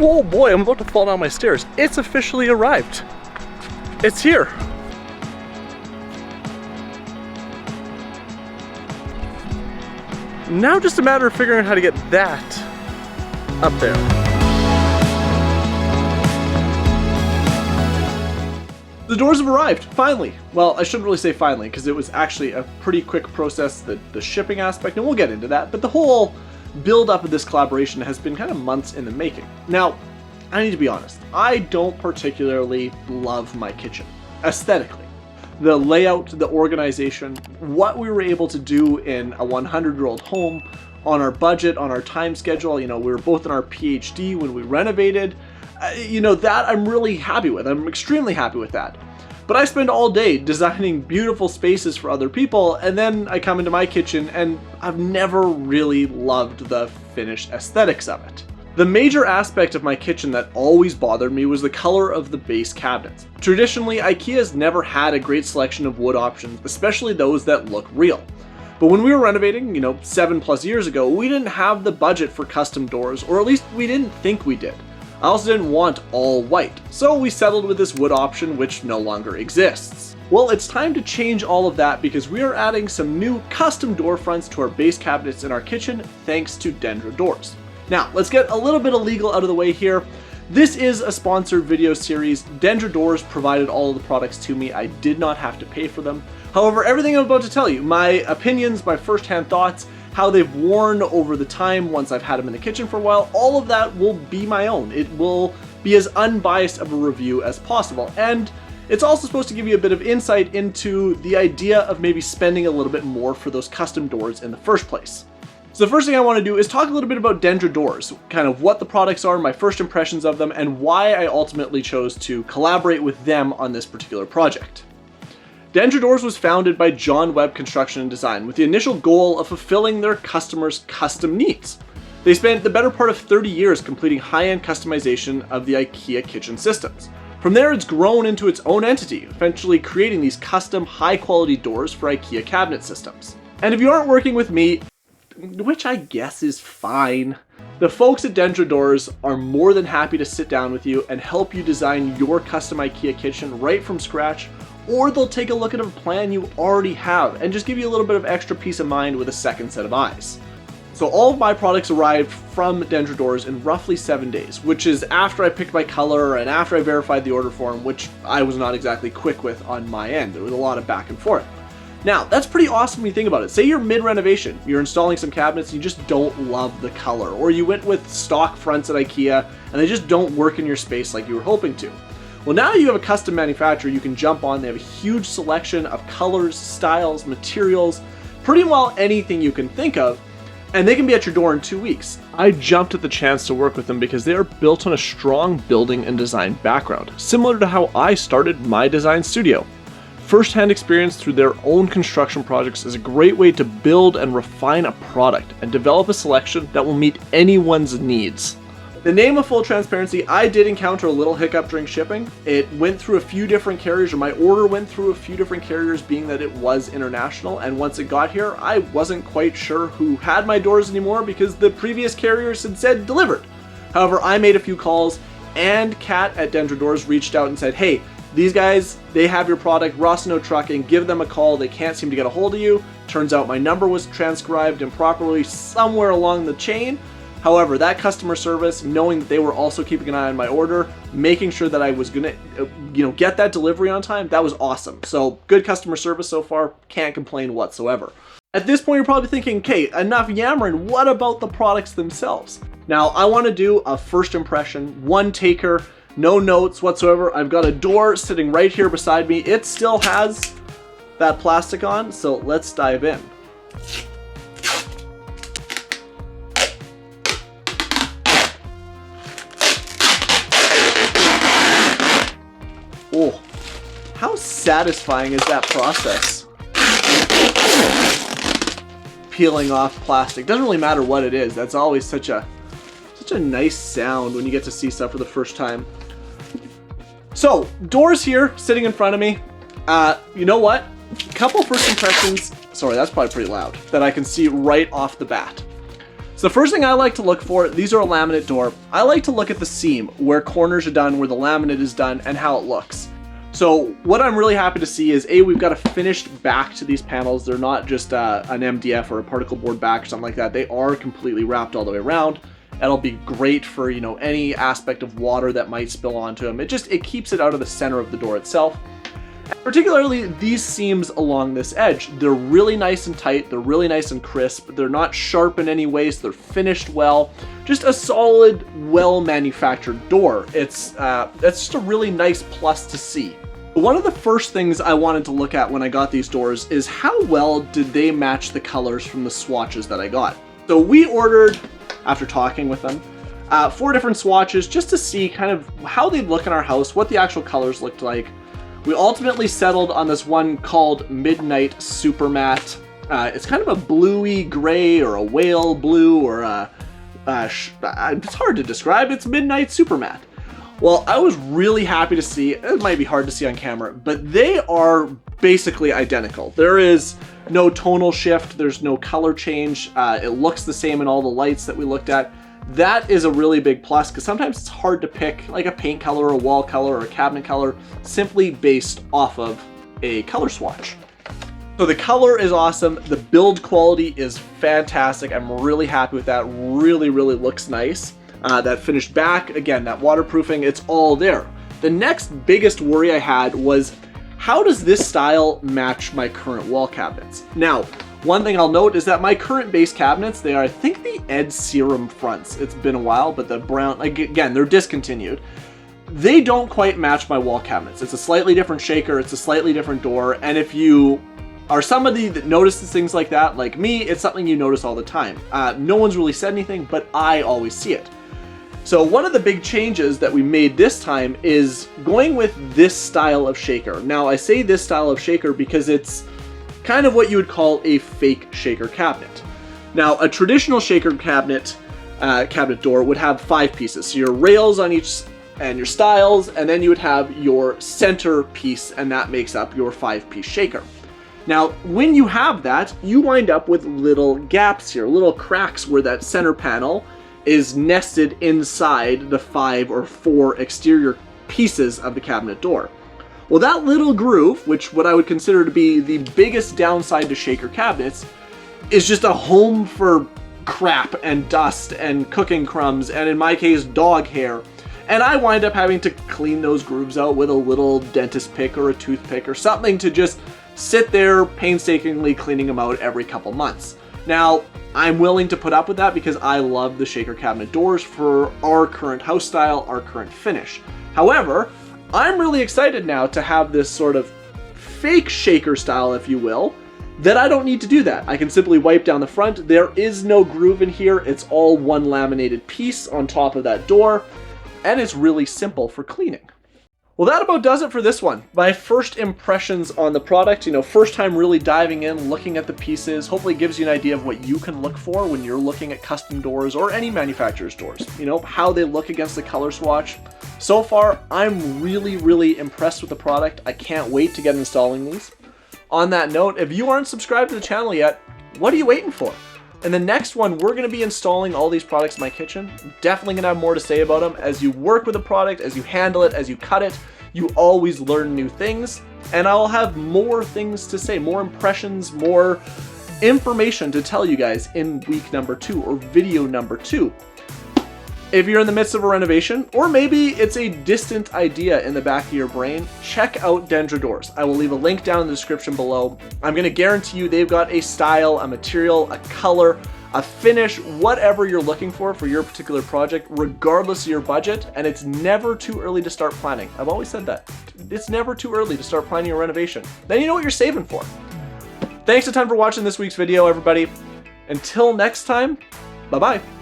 Oh boy, I'm about to fall down my stairs. It's officially arrived. It's here. Now just a matter of figuring out how to get that up there. The doors have arrived, finally. Well, I shouldn't really say finally, because it was actually a pretty quick process, the shipping aspect, and we'll get into that, but the whole build up of this collaboration has been kind of months in the making. Now, I need to be honest, I don't particularly love my kitchen, aesthetically. The layout, the organization, what we were able to do in a 100-year-old home, on our budget, on our time schedule, you know, we were both in our PhD when we renovated, you know, that I'm really happy with. I'm extremely happy with that. But I spend all day designing beautiful spaces for other people, and then I come into my kitchen and I've never really loved the finished aesthetics of it. The major aspect of my kitchen that always bothered me was the color of the base cabinets. Traditionally, IKEA has never had a great selection of wood options, especially those that look real. But when we were renovating, you know, 7+ years ago, we didn't have the budget for custom doors, or at least we didn't think we did. I also didn't want all white, so we settled with this wood option, which no longer exists. Well, it's time to change all of that because we are adding some new custom door fronts to our base cabinets in our kitchen thanks to Dendra doors. Now, let's get a little bit of legal out of the way here. This is a sponsored video series. Dendra doors provided all of the products to me. I did not have to pay for them. However, everything I'm about to tell you, my opinions, my first-hand thoughts, how they've worn over the time once I've had them in the kitchen for a while, all of that will be my own. It will be as unbiased of a review as possible. And it's also supposed to give you a bit of insight into the idea of maybe spending a little bit more for those custom doors in the first place. So the first thing I want to do is talk a little bit about Dendra doors, kind of what the products are, my first impressions of them, and why I ultimately chose to collaborate with them on this particular project. Dendra Doors was founded by John Webb Construction and Design with the initial goal of fulfilling their customers' custom needs. They spent the better part of 30 years completing high-end customization of the IKEA kitchen systems. From there, it's grown into its own entity, eventually creating these custom, high-quality doors for IKEA cabinet systems. And if you aren't working with me, which I guess is fine, the folks at Dendra Doors are more than happy to sit down with you and help you design your custom IKEA kitchen right from scratch, or they'll take a look at a plan you already have and just give you a little bit of extra peace of mind with a second set of eyes. So all of my products arrived from Dendra Doors in roughly 7 days, which is after I picked my color and after I verified the order form, which I was not exactly quick with on my end. There was a lot of back and forth. Now, that's pretty awesome when you think about it. Say you're mid-renovation, you're installing some cabinets and you just don't love the color, or you went with stock fronts at IKEA and they just don't work in your space like you were hoping to. Well, now you have a custom manufacturer you can jump on. They have a huge selection of colors, styles, materials, pretty well anything you can think of, and they can be at your door in 2 weeks. I jumped at the chance to work with them because they are built on a strong building and design background, similar to how I started my design studio. First-hand experience through their own construction projects is a great way to build and refine a product and develop a selection that will meet anyone's needs. The name of full transparency, I did encounter a little hiccup during shipping. It went through a few different carriers, or my order went through a few different carriers, being that it was international, and once it got here, I wasn't quite sure who had my doors anymore because the previous carriers had said delivered. However, I made a few calls, and Kat at Dendra Doors reached out and said, hey, these guys, they have your product, Rossino Trucking, give them a call, they can't seem to get a hold of you. Turns out my number was transcribed improperly somewhere along the chain. However, that customer service, knowing that they were also keeping an eye on my order, making sure that I was gonna, get that delivery on time, that was awesome. So good customer service so far, can't complain whatsoever. At this point, you're probably thinking, okay, enough yammering, what about the products themselves? Now, I wanna do a first impression, one taker, no notes whatsoever. I've got a door sitting right here beside me. It still has that plastic on, so let's dive in. Oh, how satisfying is that process? Peeling off plastic. Doesn't really matter what it is. That's always such a nice sound when you get to see stuff for the first time. So, doors here, sitting in front of me. You know what? A couple first impressions. Sorry, that's probably pretty loud. That I can see right off the bat. So the first thing I like to look for, these are a laminate door. I like to look at the seam, where corners are done, where the laminate is done, and how it looks. So what I'm really happy to see is, A, we've got a finished back to these panels. They're not just an MDF or a particle board back or something like that. They are completely wrapped all the way around. That'll be great for, you know, any aspect of water that might spill onto them. It keeps it out of the center of the door itself. And particularly these seams along this edge, they're really nice and tight. They're really nice and crisp. They're not sharp in any way, so they're finished well. Just a solid, well-manufactured door. That's just a really nice plus to see. One of the first things I wanted to look at when I got these doors is how well did they match the colors from the swatches that I got. So we ordered, after talking with them, 4 different swatches just to see kind of how they'd look in our house, what the actual colors looked like. We ultimately settled on this one called Midnight Super Matte. It's kind of a bluey gray or a whale blue or it's hard to describe. It's Midnight Super Matte. Well, I was really happy to see, it might be hard to see on camera, but they are basically identical. There is no tonal shift, there's no color change. It looks the same in all the lights that we looked at. That is a really big plus because sometimes it's hard to pick like a paint color, a wall color, or a cabinet color simply based off of a color swatch. So the color is awesome. The build quality is fantastic. I'm really happy with that. Really, really looks nice. That finished back, again, that waterproofing, it's all there. The next biggest worry I had was, how does this style match my current wall cabinets? Now, one thing I'll note is that my current base cabinets, they are, I think, the Ed Serum fronts. It's been a while, but the brown, again, they're discontinued. They don't quite match my wall cabinets. It's a slightly different shaker, it's a slightly different door, and if you are somebody that notices things like that, like me, it's something you notice all the time. No one's really said anything, but I always see it. So one of the big changes that we made this time is going with this style of shaker. Now, I say this style of shaker because it's kind of what you would call a fake shaker cabinet. Now, a traditional shaker cabinet door would have 5 pieces. So your rails on each and your stiles, and then you would have your center piece, and that makes up your 5-piece shaker. Now, when you have that, you wind up with little gaps here, little cracks where that center panel is nested inside the 5 or 4 exterior pieces of the cabinet door. Well, that little groove, which what I would consider to be the biggest downside to shaker cabinets, is just a home for crap and dust and cooking crumbs, and in my case, dog hair. And I wind up having to clean those grooves out with a little dentist pick or a toothpick or something to just sit there painstakingly cleaning them out every couple months. Now, I'm willing to put up with that because I love the shaker cabinet doors for our current house style, our current finish. However, I'm really excited now to have this sort of fake shaker style, if you will, that I don't need to do that. I can simply wipe down the front. There is no groove in here. It's all one laminated piece on top of that door, and it's really simple for cleaning. Well, that about does it for this one. My first impressions on the product, first time really diving in, looking at the pieces, hopefully gives you an idea of what you can look for when you're looking at custom doors or any manufacturer's doors. How they look against the color swatch. So far, I'm really, really impressed with the product. I can't wait to get installing these. On that note, if you aren't subscribed to the channel yet, what are you waiting for? In the next one, we're going to be installing all these products in my kitchen. I'm definitely going to have more to say about them. As you work with the product, as you handle it, as you cut it, you always learn new things. And I'll have more things to say, more impressions, more information to tell you guys in week number 2 or video number 2. If you're in the midst of a renovation, or maybe it's a distant idea in the back of your brain, check out Dendra Doors. I will leave a link down in the description below. I'm going to guarantee you they've got a style, a material, a color, a finish, whatever you're looking for your particular project, regardless of your budget, and it's never too early to start planning. I've always said that. It's never too early to start planning your renovation. Then you know what you're saving for. Thanks a ton for watching this week's video, everybody. Until next time, bye-bye.